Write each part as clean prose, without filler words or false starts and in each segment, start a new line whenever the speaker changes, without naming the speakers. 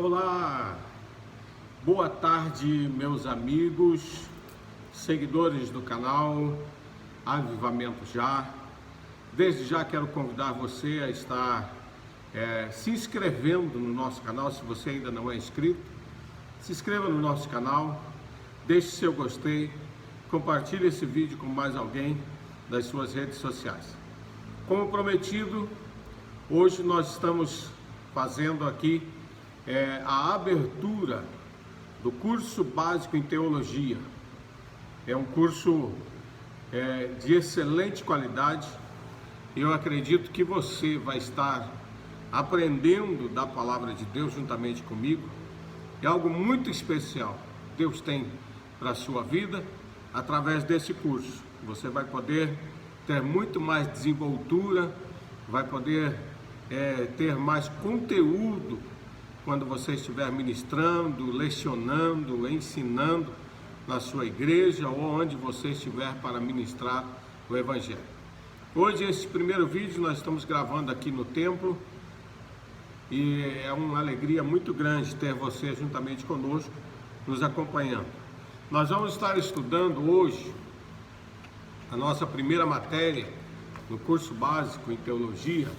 Olá, boa tarde, meus amigos, seguidores do canal Avivamento Já. Desde já quero convidar você a estar se inscrevendo no nosso canal. Se você ainda não é inscrito, se inscreva no nosso canal, deixe seu gostei, compartilhe esse vídeo com mais alguém das suas redes sociais. Como prometido, hoje nós estamos fazendo aqui a abertura do curso básico em teologia. É um curso de excelente qualidade. Eu acredito que você vai estar aprendendo da palavra de Deus juntamente comigo. É algo muito especial Deus tem para a sua vida através desse curso. Você vai poder ter muito mais desenvoltura, vai poder ter mais conteúdo quando você estiver ministrando, lecionando, ensinando na sua igreja ou onde você estiver para ministrar o Evangelho. Hoje, esse primeiro vídeo nós estamos gravando aqui no templo e é uma alegria muito grande ter você juntamente conosco, nos acompanhando. Nós vamos estar estudando hoje a nossa primeira matéria no curso básico em teologia.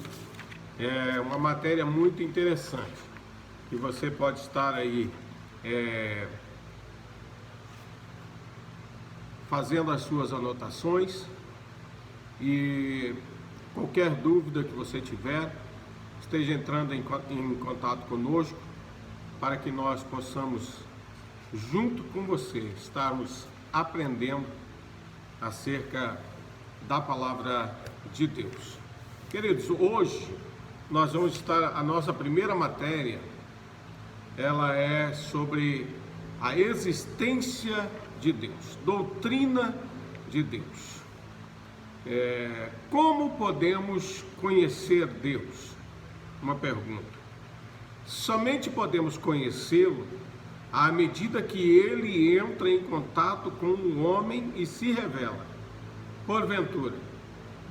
É uma matéria muito interessante e você pode estar aí fazendo as suas anotações, e qualquer dúvida que você tiver, esteja entrando em contato conosco para que nós possamos, junto com você, estarmos aprendendo acerca da palavra de Deus. Queridos, hoje nós vamos estar, a nossa primeira matéria, ela é sobre a existência de Deus, doutrina de Deus. Como podemos conhecer Deus? Uma pergunta. Somente podemos conhecê-lo à medida que ele entra em contato com o homem e se revela. Porventura,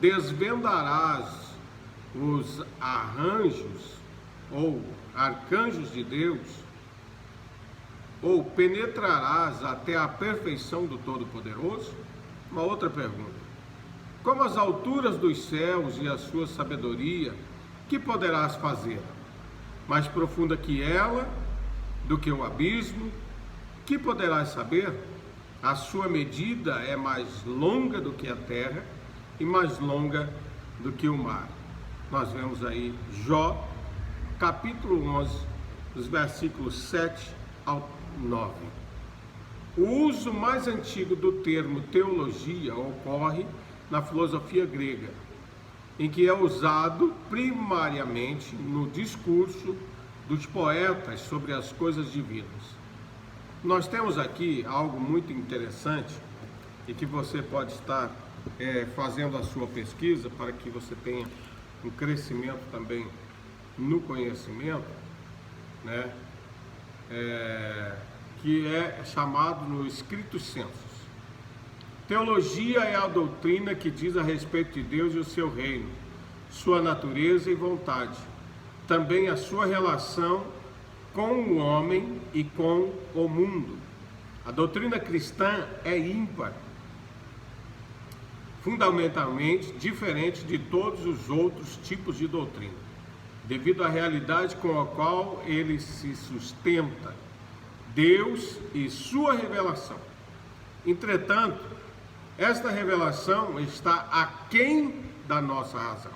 desvendarás os arranjos ou arcanjos de Deus, ou penetrarás até a perfeição do Todo-Poderoso? Uma outra pergunta. Como as alturas dos céus e a sua sabedoria, que poderás fazer? Mais profunda que ela, do que o abismo, que poderás saber? A sua medida é mais longa do que a terra e mais longa do que o mar. Nós vemos aí Jó, capítulo 11, dos versículos 7 ao 9. O uso mais antigo do termo teologia ocorre na filosofia grega, em que é usado primariamente no discurso dos poetas sobre as coisas divinas. Nós temos aqui algo muito interessante e que você pode estar fazendo a sua pesquisa para que você tenha um crescimento também no conhecimento, né? Que é chamado no Escritos Sensos. Teologia é a doutrina que diz a respeito de Deus e o seu reino, sua natureza e vontade, também a sua relação com o homem e com o mundo. A doutrina cristã é ímpar, fundamentalmente diferente de todos os outros tipos de doutrina, devido à realidade com a qual ele se sustenta, Deus e sua revelação. Entretanto, esta revelação está aquém da nossa razão,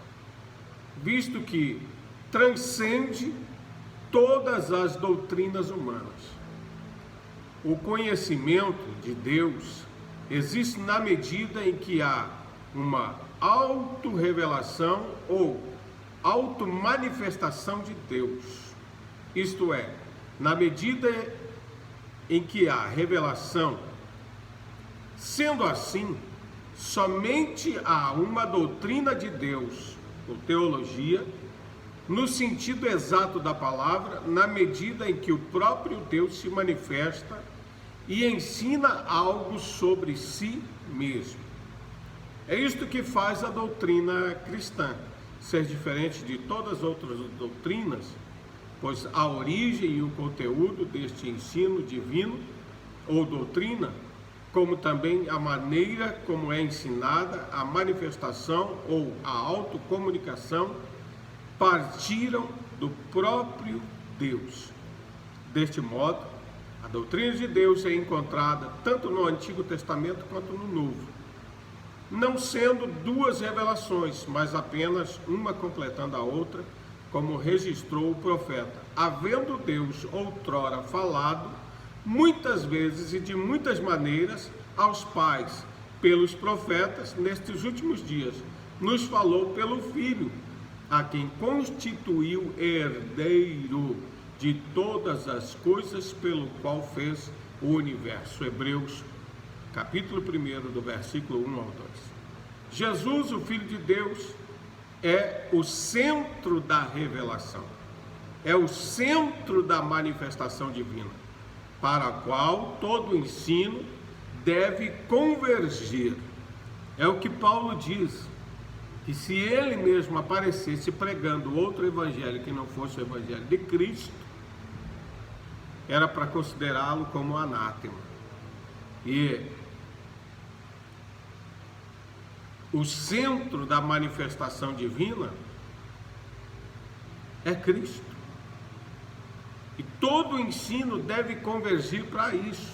visto que transcende todas as doutrinas humanas. O conhecimento de Deus existe na medida em que há uma autorrevelação ou automanifestação de Deus, isto é, na medida em que há revelação. Sendo assim, somente há uma doutrina de Deus, ou teologia, no sentido exato da palavra, na medida em que o próprio Deus se manifesta e ensina algo sobre si mesmo. É isto que faz a doutrina cristã ser diferente de todas as outras doutrinas, pois a origem e o conteúdo deste ensino divino ou doutrina, como também a maneira como é ensinada, a manifestação ou a autocomunicação, partiram do próprio Deus. Deste modo, a doutrina de Deus é encontrada tanto no Antigo Testamento quanto no Novo, não sendo duas revelações, mas apenas uma completando a outra, como registrou o profeta, havendo Deus outrora falado muitas vezes e de muitas maneiras aos pais pelos profetas, nestes últimos dias nos falou pelo Filho, a quem constituiu herdeiro de todas as coisas, pelo qual fez o universo. Hebreus, capítulo 1, do versículo 1 ao 2. Jesus, o Filho de Deus, é o centro da revelação, é o centro da manifestação divina, para a qual todo ensino deve convergir. É o que Paulo diz, que se ele mesmo aparecesse pregando outro evangelho que não fosse o evangelho de Cristo, era para considerá-lo como anátema. E o centro da manifestação divina é Cristo. E todo o ensino deve convergir para isso.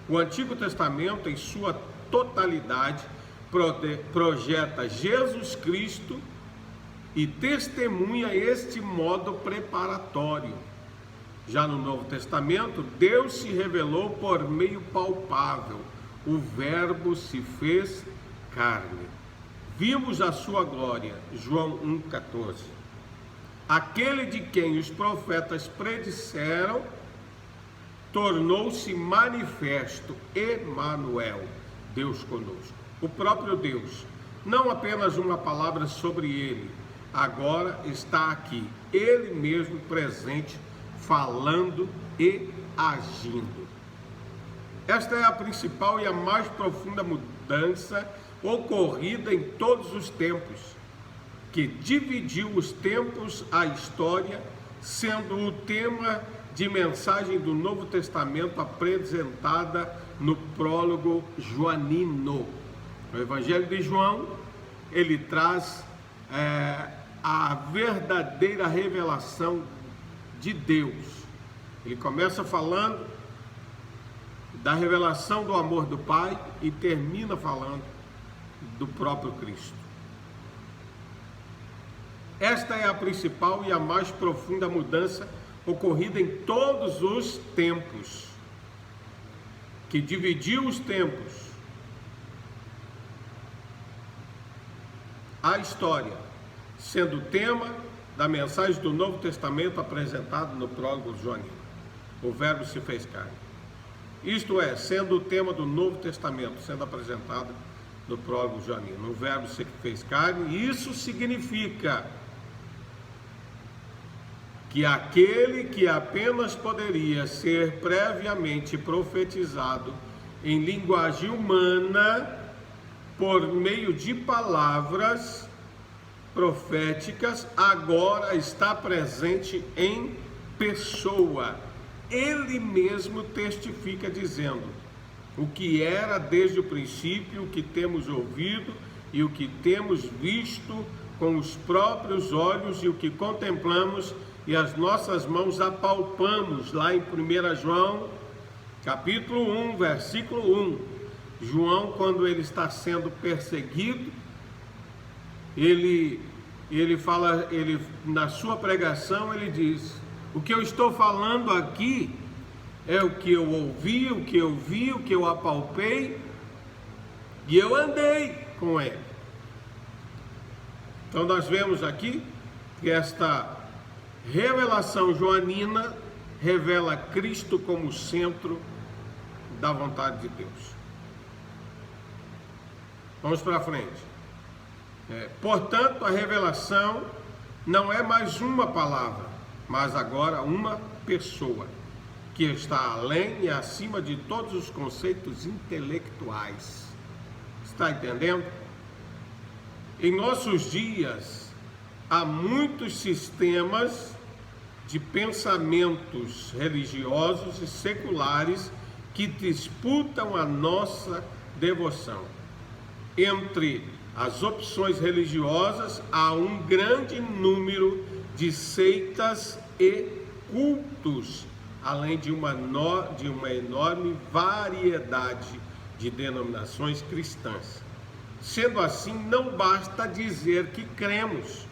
O Antigo Testamento, em sua totalidade, projeta Jesus Cristo e testemunha este modo preparatório. Já no Novo Testamento, Deus se revelou por meio palpável. O Verbo se fez carne. Vimos a sua glória. João 1,14. Aquele de quem os profetas predisseram tornou-se manifesto, Emanuel, Deus conosco. O próprio Deus, não apenas uma palavra sobre ele, agora está aqui, ele mesmo presente, falando e agindo. Esta é a principal e a mais profunda mudança ocorrida em todos os tempos, que dividiu os tempos, a história, sendo o tema de mensagem do Novo Testamento apresentada no prólogo joanino. O Evangelho de João, ele traz a verdadeira revelação de Deus. Ele começa falando da revelação do amor do Pai e termina falando do próprio Cristo. Esta é a principal e a mais profunda mudança ocorrida em todos os tempos, que dividiu os tempos, a história, sendo o tema da mensagem do Novo Testamento apresentado no prólogo joanino. O Verbo se fez carne. Isto é, sendo o tema do Novo Testamento sendo apresentado no prólogo joanino. O Verbo se fez carne, e isso significa que aquele que apenas poderia ser previamente profetizado em linguagem humana, por meio de palavras proféticas, agora está presente em pessoa. Ele mesmo testifica dizendo: o que era desde o princípio, o que temos ouvido e o que temos visto com os próprios olhos e o que contemplamos e as nossas mãos apalpamos, lá em 1 João, capítulo 1, versículo 1. João, quando ele está sendo perseguido, ele fala, na sua pregação, ele diz: o que eu estou falando aqui é o que eu ouvi, o que eu vi, o que eu apalpei, e eu andei com ele. Então nós vemos aqui que esta revelação joanina revela Cristo como centro da vontade de Deus. Vamos para frente. Portanto, a revelação não é mais uma palavra, mas agora uma pessoa, que está além e acima de todos os conceitos intelectuais. Está entendendo? Em nossos dias, há muitos sistemas de pensamentos religiosos e seculares que disputam a nossa devoção. Entre as opções religiosas há um grande número de seitas e cultos, além de uma enorme variedade de denominações cristãs. Sendo assim, não basta dizer que cremos,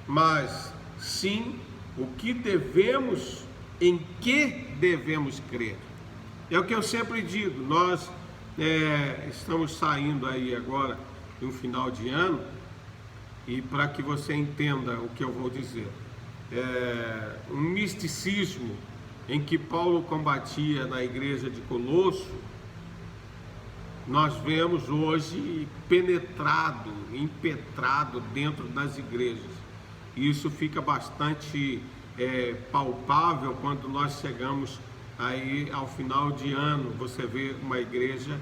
mas sim o que devemos, em que devemos crer. É o que eu sempre digo, nós estamos saindo aí agora de um final de ano, e para que você entenda o que eu vou dizer, um misticismo em que Paulo combatia na igreja de Colosso, nós vemos hoje impetrado dentro das igrejas. Isso fica bastante palpável quando nós chegamos aí ao final de ano. Você vê uma igreja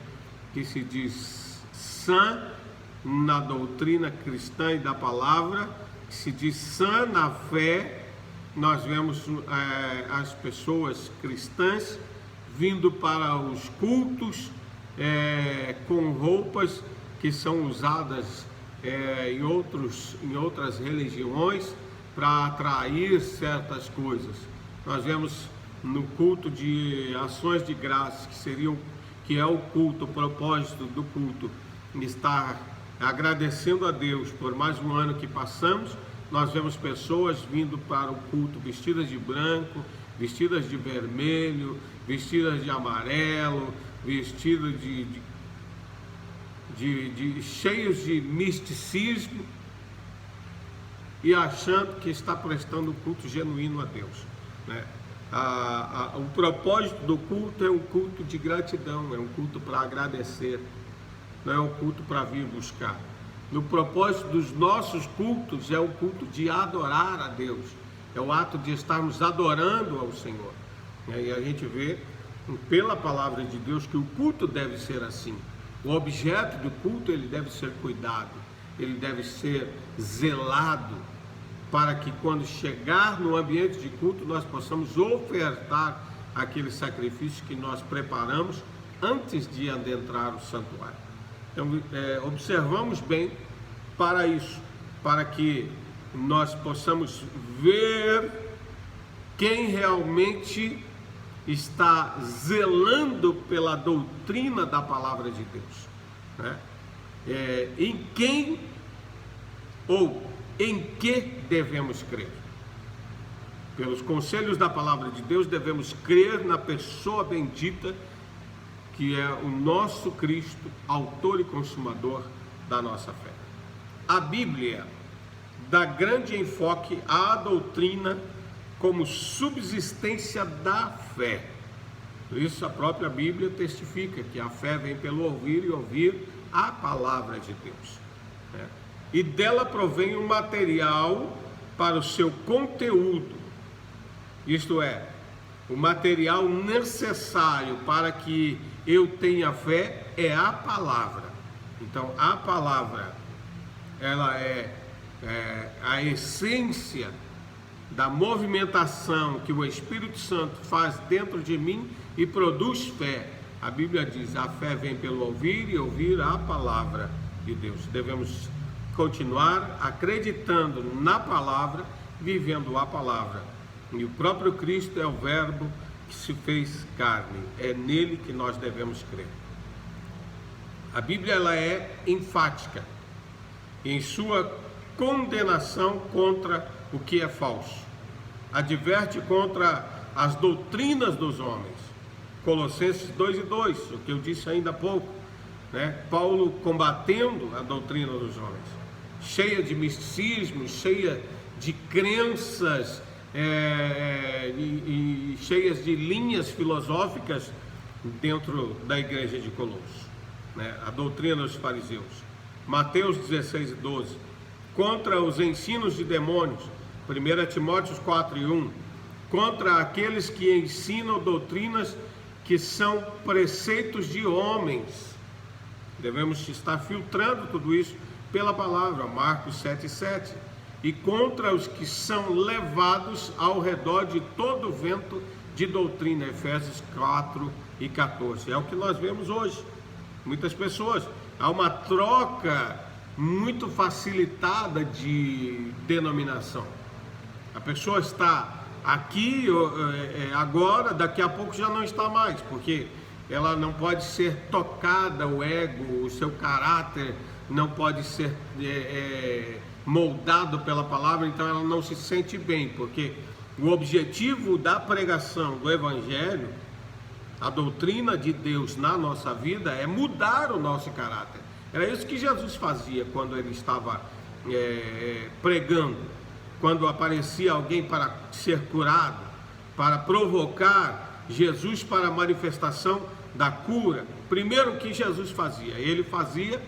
que se diz sã na doutrina cristã e da palavra, que se diz sã na fé. Nós vemos as pessoas cristãs vindo para os cultos com roupas que são usadas em outras religiões para atrair certas coisas. Nós vemos no culto de ações de graças, que é o culto, o propósito do culto, estar agradecendo a Deus por mais um ano que passamos. Nós vemos pessoas vindo para o culto vestidas de branco, vestidas de vermelho, vestidas de amarelo, vestidas cheios de misticismo, e achando que está prestando um culto genuíno a Deus, né? O propósito do culto é um culto de gratidão, é um culto para agradecer, não é um culto para vir buscar. No propósito dos nossos cultos é o culto de adorar a Deus, é o ato de estarmos adorando ao Senhor. E a gente vê pela palavra de Deus que o culto deve ser assim. O objeto do culto, ele deve ser cuidado, ele deve ser zelado, para que quando chegar no ambiente de culto nós possamos ofertar aquele sacrifício que nós preparamos antes de adentrar o santuário. Então observamos bem para isso, para que nós possamos ver quem realmente está zelando pela doutrina da palavra de Deus, né? Em quem ou em que devemos crer. Pelos conselhos da palavra de Deus, devemos crer na pessoa bendita que é o nosso Cristo, autor e consumador da nossa fé. A Bíblia dá grande enfoque à doutrina como subsistência da fé. Por isso a própria Bíblia testifica que a fé vem pelo ouvir e ouvir a palavra de Deus, né? E dela provém um material para o seu conteúdo, isto é, o material necessário para que eu tenha fé é a palavra. Então a palavra, ela é a essência da movimentação que o Espírito Santo faz dentro de mim e produz fé. A Bíblia diz: a fé vem pelo ouvir e ouvir a palavra de Deus. Devemos continuar acreditando na palavra, vivendo a palavra. E o próprio Cristo é o verbo que se fez carne, é nele que nós devemos crer. A Bíblia, ela é enfática em sua condenação contra o que é falso, adverte contra as doutrinas dos homens. Colossenses 2:2, o que eu disse ainda há pouco, né? Paulo combatendo a doutrina dos homens, cheia de misticismo, cheia de crenças e cheias de linhas filosóficas dentro da igreja de Colossos, né? A doutrina dos fariseus. Mateus 16:12, contra os ensinos de demônios. 1 Timóteo 4:1, contra aqueles que ensinam doutrinas que são preceitos de homens. Devemos estar filtrando tudo isso pela palavra. Marcos 7:7, e contra os que são levados ao redor de todo vento de doutrina. Efésios 4:14. É o que nós vemos hoje. Muitas pessoas, há uma troca muito facilitada de denominação. A pessoa está aqui agora, daqui a pouco já não está mais, porque ela não pode ser tocada, o ego, o seu caráter não pode ser moldado pela palavra, então ela não se sente bem, porque o objetivo da pregação do Evangelho, a doutrina de Deus na nossa vida, é mudar o nosso caráter. Era isso que Jesus fazia quando ele estava pregando, quando aparecia alguém para ser curado, para provocar Jesus para a manifestação da cura. Primeiro, o que Jesus fazia? Ele fazia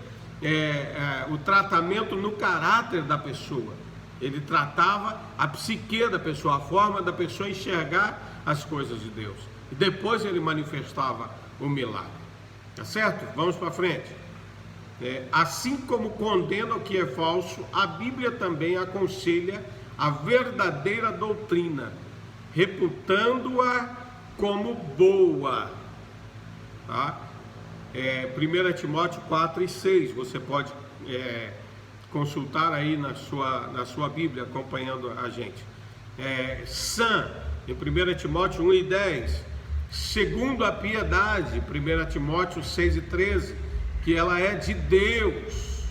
o tratamento no caráter da pessoa. Ele tratava a psique da pessoa, a forma da pessoa enxergar as coisas de Deus. E depois ele manifestava o milagre. Tá certo? Vamos para frente. Assim como condena o que é falso, a Bíblia também aconselha a verdadeira doutrina, reputando-a como boa. Tá? 1 Timóteo 4:6, você pode consultar aí na sua Bíblia, acompanhando a gente. Sã, em 1 Timóteo 1:10, segundo a piedade, 1 Timóteo 6:13, que ela é de Deus.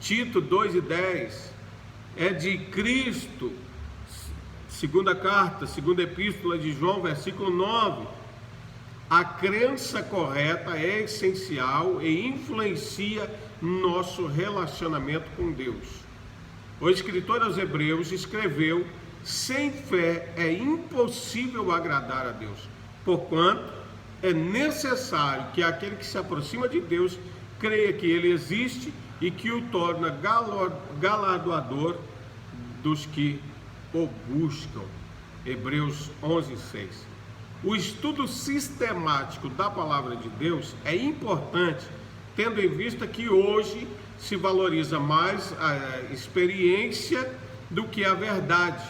Tito 2:10, é de Cristo. Segunda carta, segunda epístola de João, versículo 9. A crença correta é essencial e influencia nosso relacionamento com Deus. O escritor aos Hebreus escreveu: sem fé é impossível agradar a Deus, porquanto é necessário que aquele que se aproxima de Deus creia que Ele existe e que o torna galardoador dos que o buscam. Hebreus 11:6. O estudo sistemático da palavra de Deus é importante, tendo em vista que hoje se valoriza mais a experiência do que a verdade.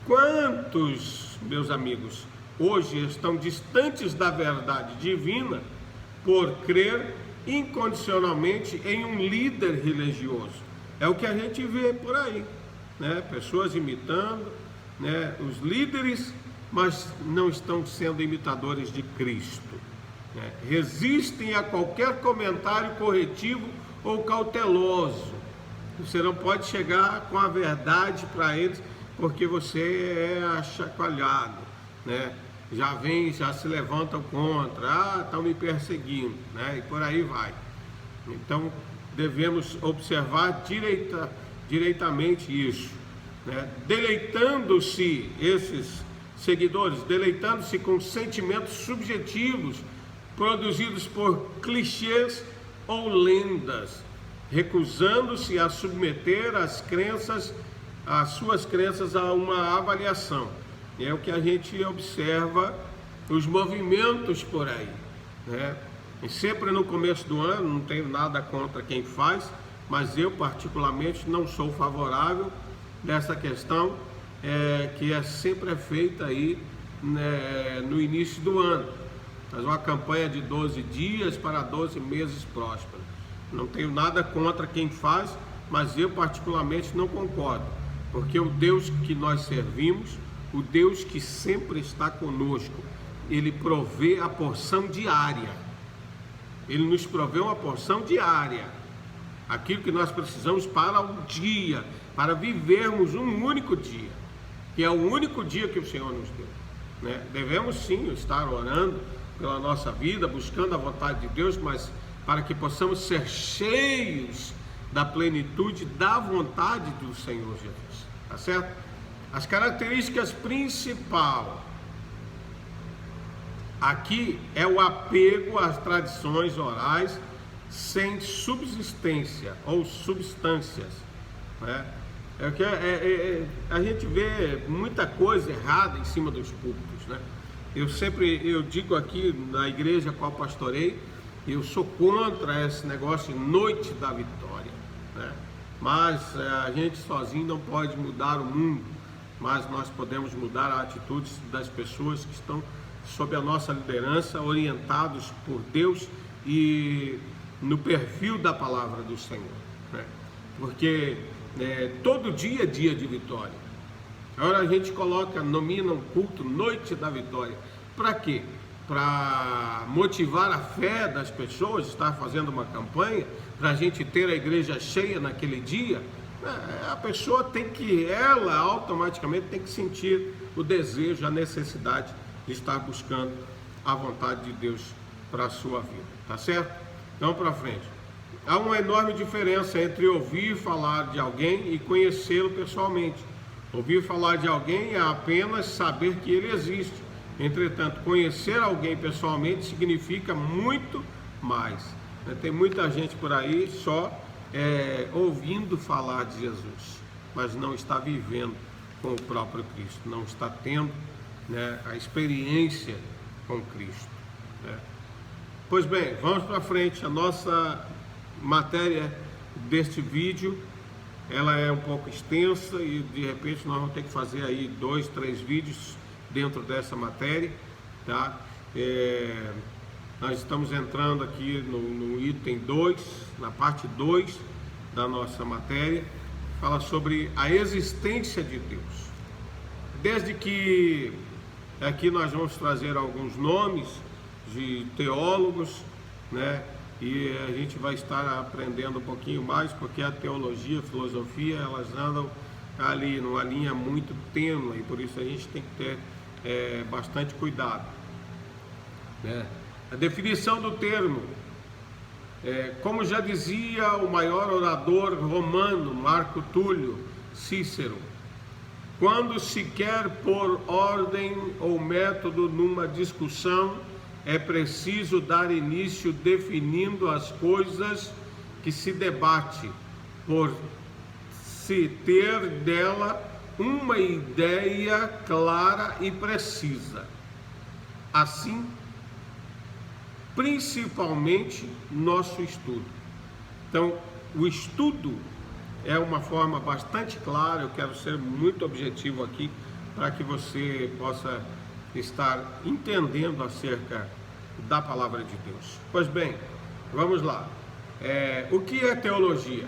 Quantos, meus amigos, hoje estão distantes da verdade divina por crer incondicionalmente em um líder religioso? É o que a gente vê por aí, né? Pessoas imitando, né, os líderes, mas não estão sendo imitadores de Cristo, né? Resistem a qualquer comentário corretivo ou cauteloso. Você não pode chegar com a verdade para eles, porque você é achacoalhado, né? Já se levantam contra, estão me perseguindo, né? E por aí vai. Então devemos observar direitamente isso, né? Deleitando-se esses seguidores, deleitando-se com sentimentos subjetivos produzidos por clichês ou lendas, recusando-se a submeter as suas crenças a uma avaliação. É o que a gente observa, os movimentos por aí, né? E sempre no começo do ano, não tenho nada contra quem faz, mas eu particularmente não sou favorável dessa questão que sempre é feita aí, né, no início do ano. Faz uma campanha de 12 dias para 12 meses prósperos. Não tenho nada contra quem faz, mas eu particularmente não concordo, porque o Deus que nós servimos, o Deus que sempre está conosco, Ele provê a porção diária. Ele nos provê uma porção diária, aquilo que nós precisamos para o dia, para vivermos um único dia, que é o único dia que o Senhor nos deu, né? Devemos sim estar orando pela nossa vida, buscando a vontade de Deus, mas para que possamos ser cheios da plenitude da vontade do Senhor Jesus, tá certo? As características principais aqui é o apego às tradições orais sem subsistência ou substâncias, né? A gente vê muita coisa errada em cima dos púlpitos, né? Eu digo aqui na igreja a qual pastorei, eu sou contra esse negócio de noite da vitória, né? mas a gente sozinho não pode mudar o mundo, mas nós podemos mudar a atitude das pessoas que estão sob a nossa liderança, orientados por Deus e no perfil da palavra do Senhor, né? Porque todo dia é dia de vitória. Agora a gente nomina um culto Noite da Vitória. Para quê? Para motivar a fé das pessoas, estar fazendo uma campanha, para a gente ter a igreja cheia naquele dia. A pessoa ela automaticamente tem que sentir o desejo, a necessidade de estar buscando a vontade de Deus para a sua vida, tá certo? Vamos para frente. Há uma enorme diferença entre ouvir falar de alguém e conhecê-lo pessoalmente. Ouvir falar de alguém é apenas saber que ele existe. Entretanto, conhecer alguém pessoalmente significa muito mais. Tem muita gente por aí só ouvindo falar de Jesus, mas não está vivendo com o próprio Cristo, não está tendo, né, a experiência com Cristo, né? Pois bem, vamos para frente. A nossa matéria deste vídeo, ela é um pouco extensa e de repente nós vamos ter que fazer aí 2, 3 vídeos dentro dessa matéria, tá? Nós estamos entrando aqui no item 2, na parte 2 da nossa matéria, fala sobre a existência de Deus. Desde que aqui nós vamos trazer alguns nomes de teólogos, né? E a gente vai estar aprendendo um pouquinho mais, porque a teologia, a filosofia, elas andam ali numa linha muito tênue, e por isso a gente tem que ter bastante cuidado, né? A definição do termo, como já dizia o maior orador romano, Marco Túlio Cícero, quando se quer pôr ordem ou método numa discussão, é preciso dar início definindo as coisas que se debate, por se ter dela uma ideia clara e precisa. Assim, principalmente nosso estudo. Então, o estudo é uma forma bastante clara. Eu quero ser muito objetivo aqui para que você possa estar entendendo acerca da palavra de Deus. Pois bem, vamos lá. O que é teologia?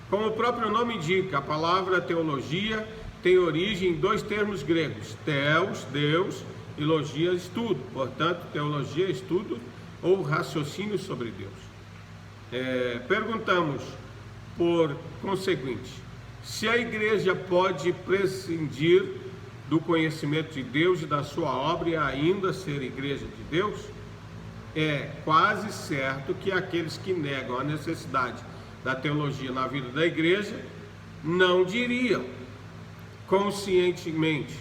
Como o próprio nome indica, a palavra teologia tem origem em 2 termos gregos: theos, Deus, e logia, estudo. Portanto, teologia é estudo ou raciocínio sobre Deus. Perguntamos, por conseguinte, se a igreja pode prescindir do conhecimento de Deus e da sua obra e ainda ser igreja de Deus? É quase certo que aqueles que negam a necessidade da teologia na vida da igreja não diriam conscientemente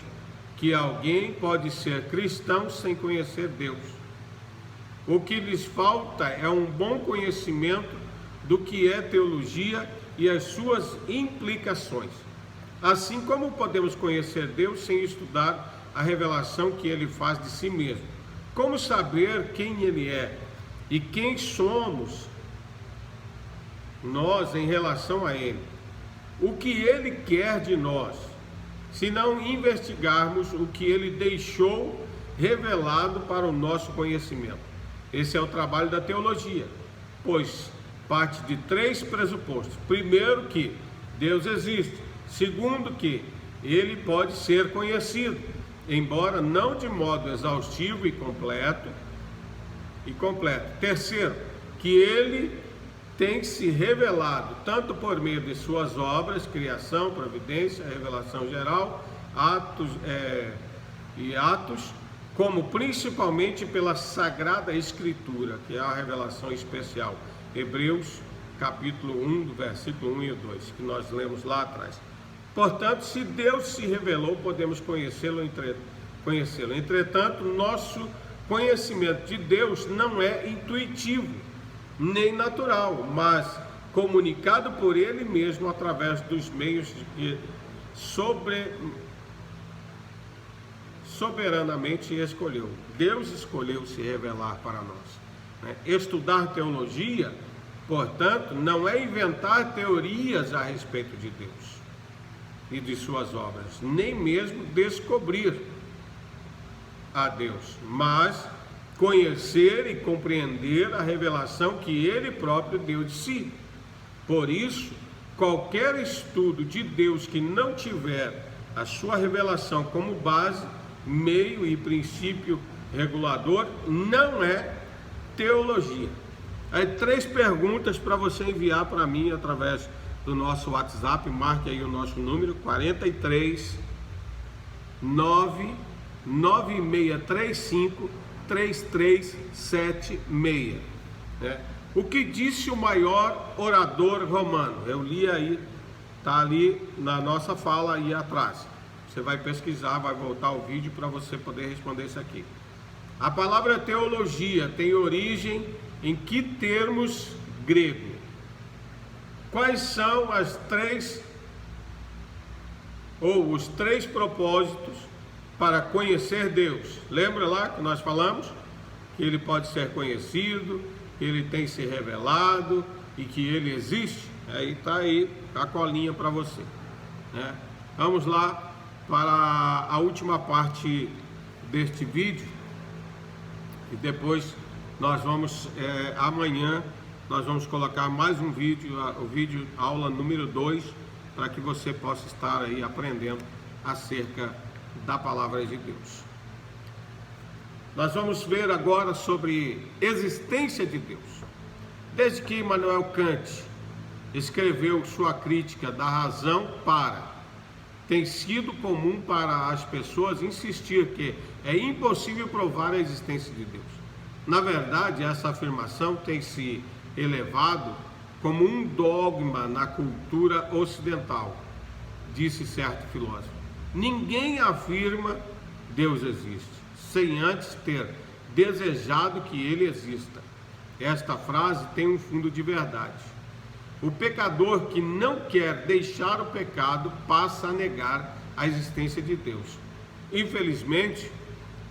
que alguém pode ser cristão sem conhecer Deus. O que lhes falta é um bom conhecimento do que é teologia e as suas implicações. Assim como podemos conhecer Deus sem estudar a revelação que Ele faz de si mesmo? Como saber quem Ele é e quem somos nós em relação a Ele? O que Ele quer de nós, se não investigarmos o que Ele deixou revelado para o nosso conhecimento? Esse é o trabalho da teologia, pois parte de 3 pressupostos. Primeiro, que Deus existe. Segundo, que Ele pode ser conhecido, embora não de modo exaustivo e completo. Terceiro, que Ele tem se revelado tanto por meio de suas obras, criação, providência, revelação geral, atos, como principalmente pela Sagrada Escritura, que é a revelação especial. Hebreus capítulo 1, do versículo 1 e 2, que nós lemos lá atrás. Portanto, se Deus se revelou, podemos conhecê-lo. Entretanto, nosso conhecimento de Deus não é intuitivo, nem natural, mas comunicado por Ele mesmo através dos meios que soberanamente escolheu. Deus escolheu se revelar para nós, né? Estudar teologia Portanto, não é inventar teorias a respeito de Deus e de suas obras, nem mesmo descobrir a Deus, mas conhecer e compreender a revelação que Ele próprio deu de si. Por isso, qualquer estudo de Deus que não tiver a sua revelação como base, meio e princípio regulador, não é teologia. Aí 3 perguntas para você enviar para mim através do nosso WhatsApp. Marque aí o nosso número: 43 99635 3376, né? O que disse o maior orador romano? Eu li aí, está ali na nossa fala aí atrás. Você vai pesquisar, vai voltar o vídeo para você poder responder isso aqui. A palavra teologia tem origem em que termos grego? Quais são os 3 propósitos para conhecer Deus? Lembra lá que nós falamos que Ele pode ser conhecido, que Ele tem se revelado e que Ele existe? Aí está aí a colinha para você, né? Vamos lá para a última parte deste vídeo e depois nós vamos, amanhã nós vamos colocar mais um vídeo, o vídeo aula número 2, para que você possa estar aí aprendendo acerca da palavra de Deus. Nós vamos ver agora sobre existência de Deus. Desde que Immanuel Kant escreveu sua crítica da razão tem sido comum para as pessoas insistir que é impossível provar a existência de Deus. Na verdade, essa afirmação tem se elevado como um dogma na cultura ocidental, disse certo filósofo. Ninguém afirma Deus existe, sem antes ter desejado que Ele exista. Esta frase tem um fundo de verdade. O pecador que não quer deixar o pecado passa a negar a existência de Deus. Infelizmente,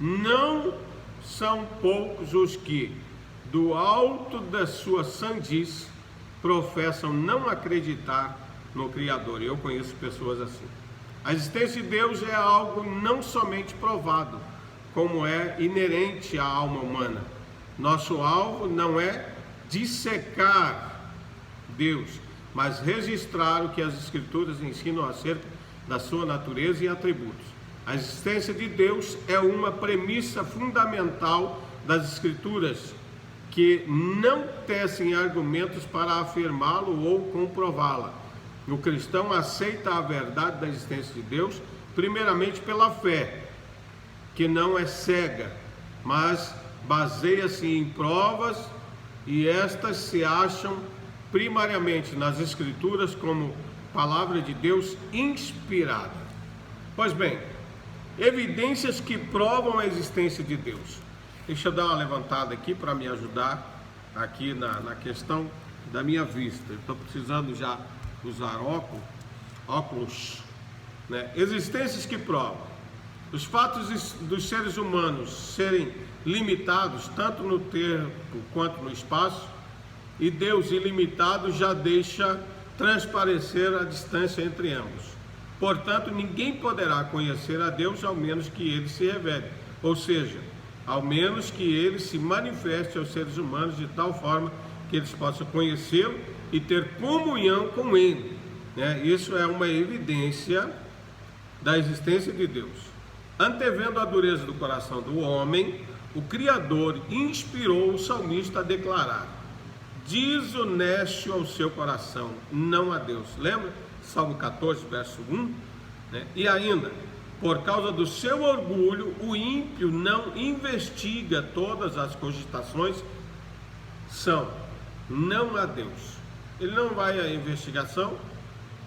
não são poucos os que, do alto da sua sandice, professam não acreditar no Criador. Eu conheço pessoas assim. A existência de Deus é algo não somente provado, como é inerente à alma humana. Nosso alvo não é dissecar Deus, mas registrar o que as Escrituras ensinam acerca da sua natureza e atributos. A existência de Deus é uma premissa fundamental das Escrituras, que não tecem argumentos para afirmá-lo ou comprová-la. O cristão aceita a verdade da existência de Deus, primeiramente pela fé, que não é cega, mas baseia-se em provas, e estas se acham primariamente nas Escrituras como palavra de Deus inspirada. Pois bem, evidências que provam a existência de Deus. Deixa eu dar uma levantada aqui para me ajudar aqui na questão da minha vista. Eu estou precisando já usar óculos, né? Existências que provam. Os fatos dos seres humanos serem limitados tanto no tempo quanto no espaço, e Deus ilimitado já deixa transparecer a distância entre ambos. Portanto, ninguém poderá conhecer a Deus ao menos que Ele se revele, ou seja, ao menos que Ele se manifeste aos seres humanos de tal forma que eles possam conhecê-lo e ter comunhão com Ele, né? Isso é uma evidência da existência de Deus. Antevendo a dureza do coração do homem, o Criador inspirou o salmista a declarar: desonesto ao seu coração, não a Deus. Lembra? Salmo 14, verso 1, né? E ainda, por causa do seu orgulho, o ímpio não investiga. Todas as cogitações são não a Deus. Ele não vai à investigação,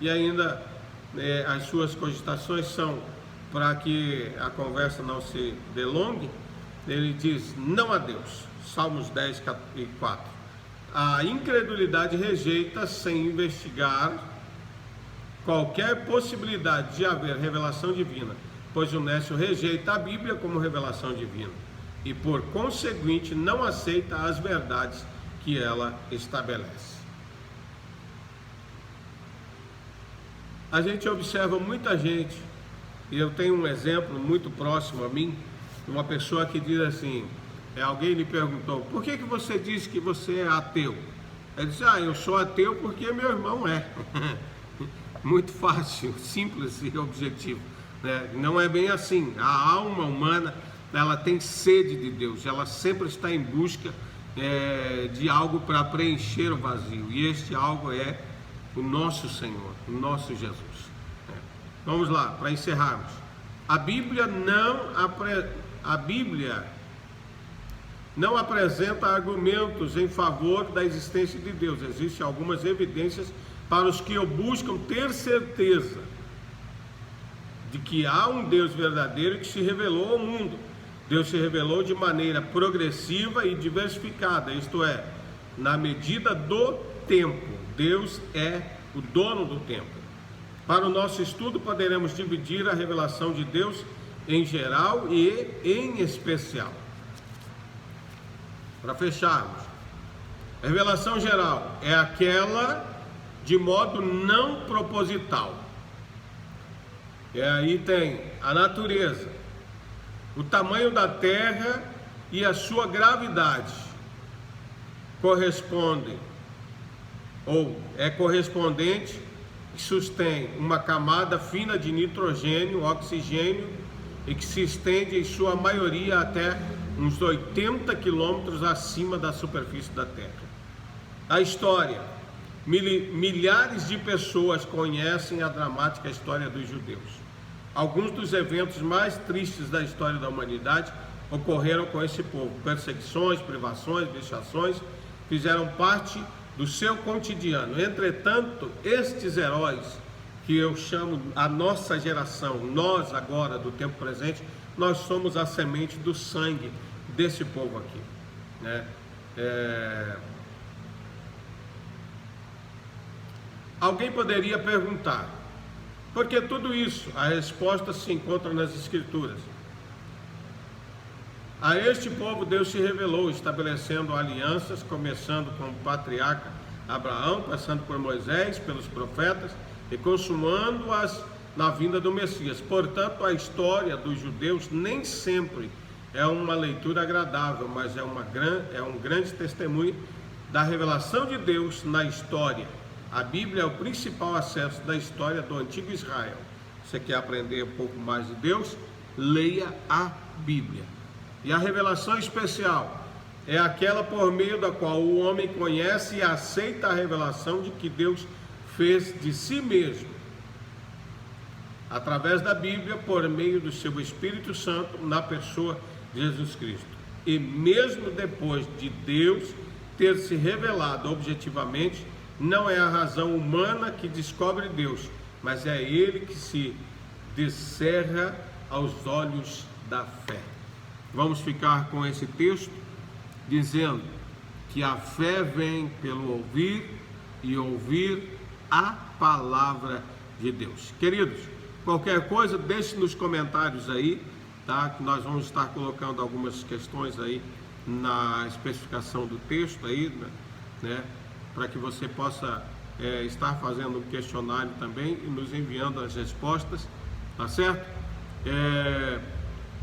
e ainda as suas cogitações são, para que a conversa não se delongue, ele diz não a Deus. Salmos 10 e 4. A incredulidade rejeita, sem investigar, qualquer possibilidade de haver revelação divina, pois o nécio rejeita a Bíblia como revelação divina e, por conseguinte, não aceita as verdades que ela estabelece. a gente observa muita gente, e eu tenho um exemplo muito próximo a mim, uma pessoa que diz assim, alguém lhe perguntou, por que você diz que você é ateu? Ele disse, eu sou ateu porque meu irmão é. Muito fácil, simples e objetivo, né? Não é bem assim. A alma humana, ela tem sede de Deus, ela sempre está em busca de algo para preencher o vazio, e este algo é o nosso Senhor, o nosso Jesus. Vamos lá, para encerrarmos. A Bíblia não apresenta argumentos em favor da existência de Deus. Existem algumas evidências para os que o buscam ter certeza de que há um Deus verdadeiro que se revelou ao mundo. Deus se revelou de maneira progressiva e diversificada, isto é, na medida do tempo. Deus é o dono do tempo. Para o nosso estudo, poderemos dividir a revelação de Deus em geral e em especial. Para fecharmos, a revelação geral é aquela de modo não proposital. E aí tem a natureza, o tamanho da terra e a sua gravidade correspondem, ou é correspondente, que sustém uma camada fina de nitrogênio, oxigênio, e que se estende em sua maioria até uns 80 quilômetros acima da superfície da Terra. A história. Milhares de pessoas conhecem a dramática história dos judeus. Alguns dos eventos mais tristes da história da humanidade ocorreram com esse povo. Perseguições, privações, vexações fizeram parte do seu cotidiano. Entretanto, estes heróis, que eu chamo a nossa geração, nós agora do tempo presente, nós somos a semente do sangue desse povo aqui, né? Alguém poderia perguntar, por que tudo isso? A resposta se encontra nas Escrituras. A este povo Deus se revelou, estabelecendo alianças, começando com o patriarca Abraão, passando por Moisés, pelos profetas, e consumando-as na vinda do Messias. Portanto, a história dos judeus nem sempre é uma leitura agradável, mas é um grande testemunho da revelação de Deus na história. A Bíblia é o principal acesso da história do antigo Israel. Você quer aprender um pouco mais de Deus? Leia a Bíblia. E a revelação especial é aquela por meio da qual o homem conhece e aceita a revelação de que Deus fez de si mesmo, através da Bíblia, por meio do seu Espírito Santo, na pessoa de Jesus Cristo. E mesmo depois de Deus ter se revelado objetivamente, não é a razão humana que descobre Deus, mas é Ele que se descerra aos olhos da fé. Vamos ficar com esse texto, dizendo que a fé vem pelo ouvir e ouvir a palavra de Deus. Queridos, qualquer coisa, deixe nos comentários aí, tá? Que nós vamos estar colocando algumas questões aí na especificação do texto aí, né? Para que você possa estar fazendo um questionário também e nos enviando as respostas, tá certo?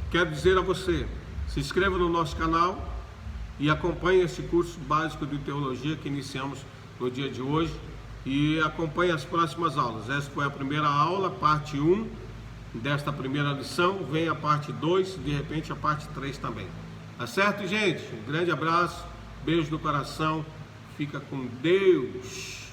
Quero dizer a você, se inscreva no nosso canal e acompanhe esse curso básico de teologia que iniciamos no dia de hoje, e acompanhe as próximas aulas. Essa foi a primeira aula, parte 1 desta primeira lição. Vem a parte 2, de repente a parte 3 também. Tá certo, gente? Um grande abraço, beijo no coração, fica com Deus.